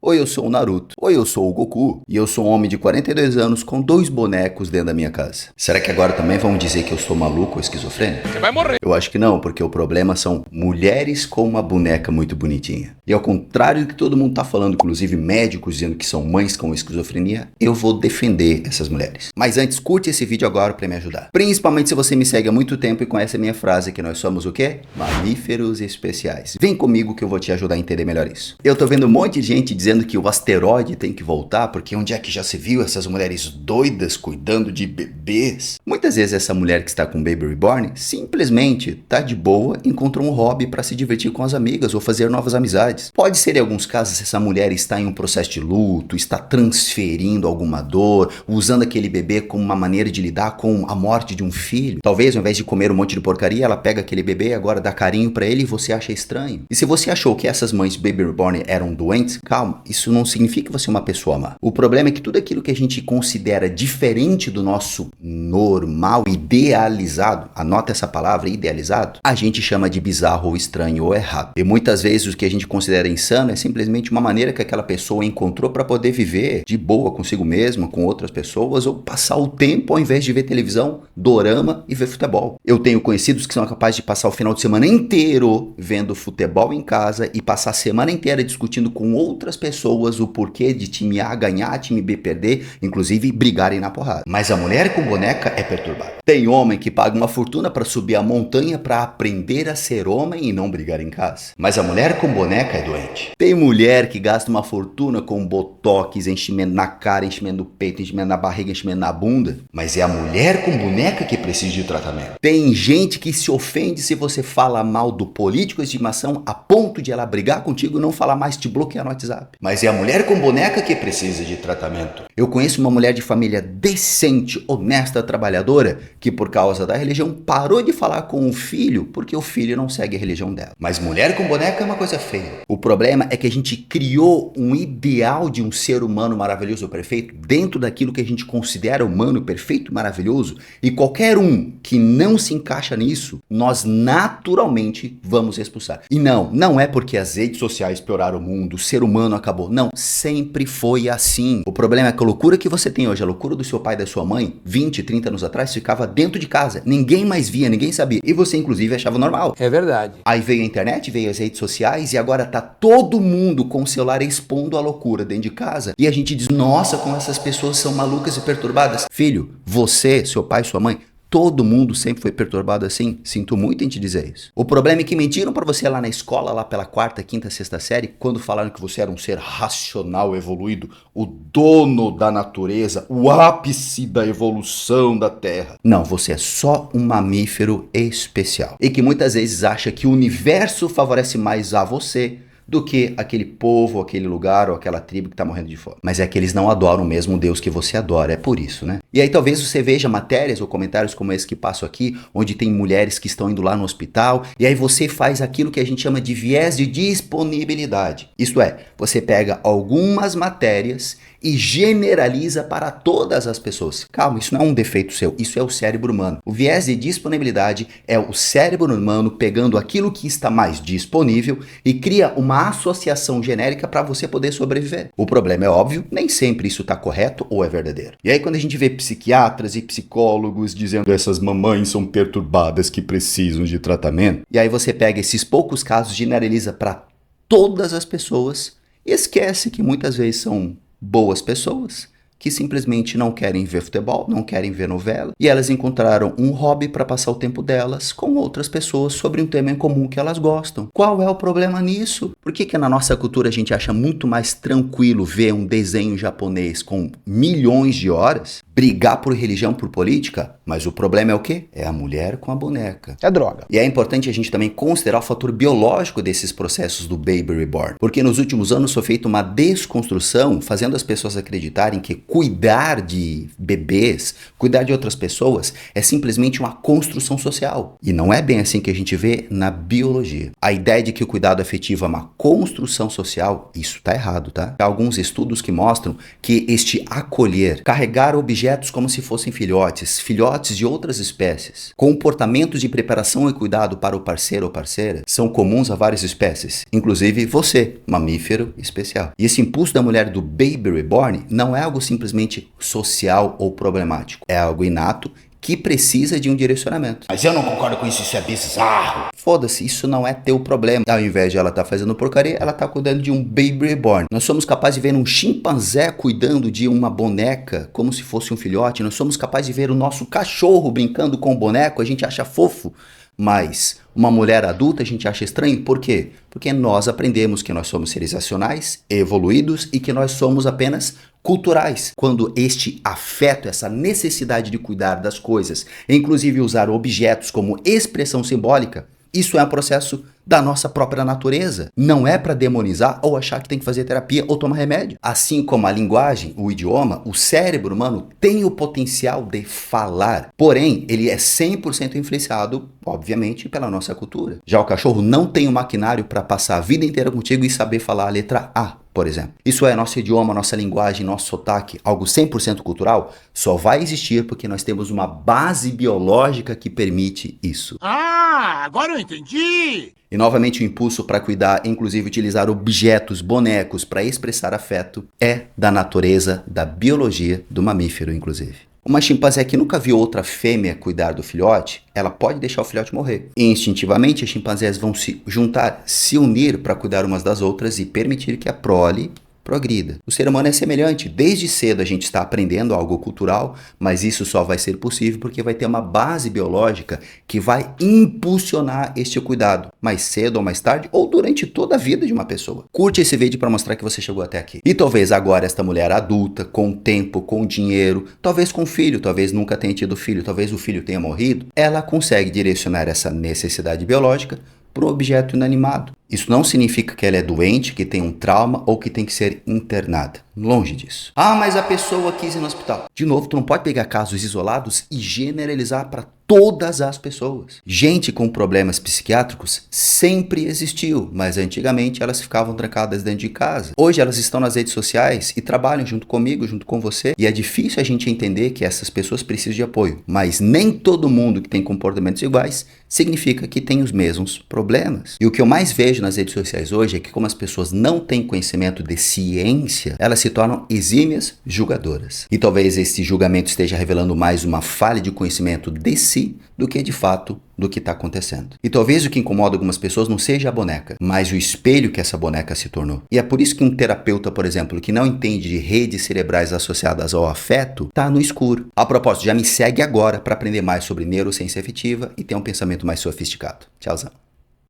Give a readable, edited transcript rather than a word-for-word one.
ou eu sou o Naruto, ou eu sou o Goku, e eu sou um homem de 42 anos com 2 bonecos dentro da minha casa. Será que agora também vão dizer que eu sou maluco ou esquizofrênico? Você vai morrer. Eu acho que não, porque o problema são mulheres com uma boneca muito bonitinha. E ao contrário do que todo mundo tá falando, inclusive médicos dizendo que são mães com esquizofrenia, eu vou defender essas mulheres. Mas antes, curte esse vídeo agora para me ajudar. Principalmente se você me segue há muito tempo e conhece a minha frase que nós somos o quê? Mamíferos especiais. Vem comigo que eu vou te ajudar a entender melhor isso. Eu tô vendo um monte de gente dizendo que o asteroide tem que voltar, porque onde é que já se viu essas mulheres doidas cuidando de bebês? Muitas vezes essa mulher que está com Baby Reborn simplesmente tá de boa, encontrou um hobby para se divertir com as amigas ou fazer novas amizades. Pode ser em alguns casos essa mulher está em um processo de luto, está transferindo alguma dor, usando aquele bebê como uma maneira de lidar com a morte de um filho. Talvez ao invés de comer um monte de porcaria, ela pega aquele bebê e agora dá carinho para ele e você acha estranho. E se você achou que essas mães Baby Reborn eram doentes, calma, isso não significa você é uma pessoa má. O problema é que tudo aquilo que a gente considera diferente do nosso normal, idealizado, anota essa palavra, idealizado, a gente chama de bizarro ou estranho ou errado. E muitas vezes o que a gente considera insano é simplesmente uma maneira que aquela pessoa encontrou para poder viver de boa consigo mesma, com outras pessoas, ou passar o tempo ao invés de ver televisão, dorama e ver futebol. Eu tenho conhecidos que são capazes de passar o final de semana inteiro vendo futebol em casa e passar a semana inteira discutindo com outras pessoas o porquê de time A ganhar, time B perder, inclusive brigarem na porrada. Mas a mulher com boneca é perturbada. Tem homem que paga uma fortuna para subir a montanha para aprender a ser homem e não brigar em casa. Mas a mulher com boneca é doente. Tem mulher que gasta uma fortuna com botox, enchimento na cara, enchimento no peito, enchimento na barriga, enchimento na bunda. Mas é a mulher com boneca que precisa de tratamento. Tem gente que se ofende se você fala mal do político de estimação a ponto de ela brigar contigo e não falar mais, te bloquear no WhatsApp. Mas é a mulher com boneca que precisa de tratamento. Eu conheço uma mulher de família decente, honesta, trabalhadora, que por causa da religião parou de falar com o filho porque o filho não segue a religião dela. Mas mulher com boneca é uma coisa feia. O problema é que a gente criou um ideal de um ser humano maravilhoso ou perfeito dentro daquilo que a gente considera humano, perfeito e maravilhoso, e qualquer um que não se encaixa nisso, nós naturalmente vamos expulsar. E não é porque as redes sociais pioraram o mundo, o ser humano acabou. Não, sempre foi assim. O problema é que a loucura que você tem hoje, a loucura do seu pai e da sua mãe, 20, 30 anos atrás, ficava dentro de casa. Ninguém mais via, ninguém sabia. E você, inclusive, achava normal. É verdade. Aí veio a internet, veio as redes sociais e agora tá todo mundo com o celular expondo a loucura dentro de casa. E a gente diz, nossa, como essas pessoas são malucas e perturbadas. Filho, você, seu pai, sua mãe, todo mundo sempre foi perturbado assim. Sinto muito em te dizer isso. O problema é que mentiram pra você lá na escola, lá pela 4ª, 5ª, 6ª série, quando falaram que você era um ser racional, evoluído, o dono da natureza, o ápice da evolução da Terra. Não, você é só um mamífero especial. E que muitas vezes acha que o universo favorece mais a você do que aquele povo, aquele lugar ou aquela tribo que tá morrendo de fome. Mas é que eles não adoram o mesmo Deus que você adora, é por isso, né? E aí talvez você veja matérias ou comentários como esse que passo aqui, onde tem mulheres que estão indo lá no hospital, e aí você faz aquilo que a gente chama de viés de disponibilidade. Isto é, você pega algumas matérias e generaliza para todas as pessoas. Calma, isso não é um defeito seu, isso é o cérebro humano. O viés de disponibilidade é o cérebro humano pegando aquilo que está mais disponível e cria uma associação genérica para você poder sobreviver. O problema é óbvio, nem sempre isso está correto ou é verdadeiro. E aí quando a gente vê psiquiatras e psicólogos dizendo essas mamães são perturbadas que precisam de tratamento, e aí você pega esses poucos casos, generaliza para todas as pessoas e esquece que muitas vezes são boas pessoas que simplesmente não querem ver futebol, não querem ver novela, e elas encontraram um hobby para passar o tempo delas com outras pessoas sobre um tema em comum que elas gostam. Qual é o problema nisso? Por que na nossa cultura a gente acha muito mais tranquilo ver um desenho japonês com milhões de horas, brigar por religião, por política? Mas o problema é o quê? É a mulher com a boneca. É droga. E é importante a gente também considerar o fator biológico desses processos do Baby Reborn, porque nos últimos anos foi feita uma desconstrução, fazendo as pessoas acreditarem que cuidar de bebês, cuidar de outras pessoas, é simplesmente uma construção social. E não é bem assim que a gente vê na biologia. A ideia de que o cuidado afetivo é uma construção social, isso tá errado, tá? Há alguns estudos que mostram que este acolher, carregar objetos como se fossem filhotes filhotes de outras espécies, comportamentos de preparação e cuidado para o parceiro ou parceira são comuns a várias espécies, inclusive você, mamífero especial. E esse impulso da mulher do Baby Reborn não é algo simplesmente social ou problemático, é algo inato que precisa de um direcionamento. Mas eu não concordo com isso, isso é bizarro. Foda-se, isso não é teu problema. Ao invés de ela estar fazendo porcaria, ela está cuidando de um baby reborn. Nós somos capazes de ver um chimpanzé cuidando de uma boneca como se fosse um filhote. Nós somos capazes de ver o nosso cachorro brincando com o boneco, a gente acha fofo. Mas uma mulher adulta a gente acha estranho. Por quê? Porque nós aprendemos que nós somos seres racionais, evoluídos e que nós somos apenas culturais. Quando este afeto, essa necessidade de cuidar das coisas, inclusive usar objetos como expressão simbólica, isso é um processo da nossa própria natureza. Não é para demonizar ou achar que tem que fazer terapia ou tomar remédio. Assim como a linguagem, o idioma, o cérebro humano tem o potencial de falar. Porém, ele é 100% influenciado, obviamente, pela nossa cultura. Já o cachorro não tem um maquinário para passar a vida inteira contigo e saber falar a letra A, por exemplo. Isso é nosso idioma, nossa linguagem, nosso sotaque, algo 100% cultural, só vai existir porque nós temos uma base biológica que permite isso. Ah, agora eu entendi! E novamente o impulso para cuidar, inclusive utilizar objetos, bonecos para expressar afeto, é da natureza, da biologia do mamífero, inclusive. Uma chimpanzé que nunca viu outra fêmea cuidar do filhote, ela pode deixar o filhote morrer. E instintivamente, as chimpanzés vão se juntar, se unir para cuidar umas das outras e permitir que a prole progrida. O ser humano é semelhante. Desde cedo a gente está aprendendo algo cultural, mas isso só vai ser possível porque vai ter uma base biológica que vai impulsionar este cuidado, mais cedo ou mais tarde, ou durante toda a vida de uma pessoa. Curte esse vídeo para mostrar que você chegou até aqui. E talvez agora esta mulher adulta, com tempo, com dinheiro, talvez com filho, talvez nunca tenha tido filho, talvez o filho tenha morrido, ela consegue direcionar essa necessidade biológica para um objeto inanimado. Isso não significa que ela é doente, que tem um trauma ou que tem que ser internada. Longe disso. Ah, mas a pessoa quis ir no hospital. De novo, tu não pode pegar casos isolados e generalizar para todas as pessoas. Gente com problemas psiquiátricos sempre existiu, mas antigamente elas ficavam trancadas dentro de casa. Hoje elas estão nas redes sociais e trabalham junto comigo, junto com você, e é difícil a gente entender que essas pessoas precisam de apoio. Mas nem todo mundo que tem comportamentos iguais significa que tem os mesmos problemas. E o que eu mais vejo nas redes sociais hoje é que, como as pessoas não têm conhecimento de ciência, elas se tornam exímias julgadoras. E talvez esse julgamento esteja revelando mais uma falha de conhecimento de si do que de fato do que está acontecendo. E talvez o que incomoda algumas pessoas não seja a boneca, mas o espelho que essa boneca se tornou. E é por isso que um terapeuta, por exemplo, que não entende de redes cerebrais associadas ao afeto, está no escuro. A propósito, já me segue agora para aprender mais sobre neurociência afetiva e ter um pensamento mais sofisticado. Tchauzão.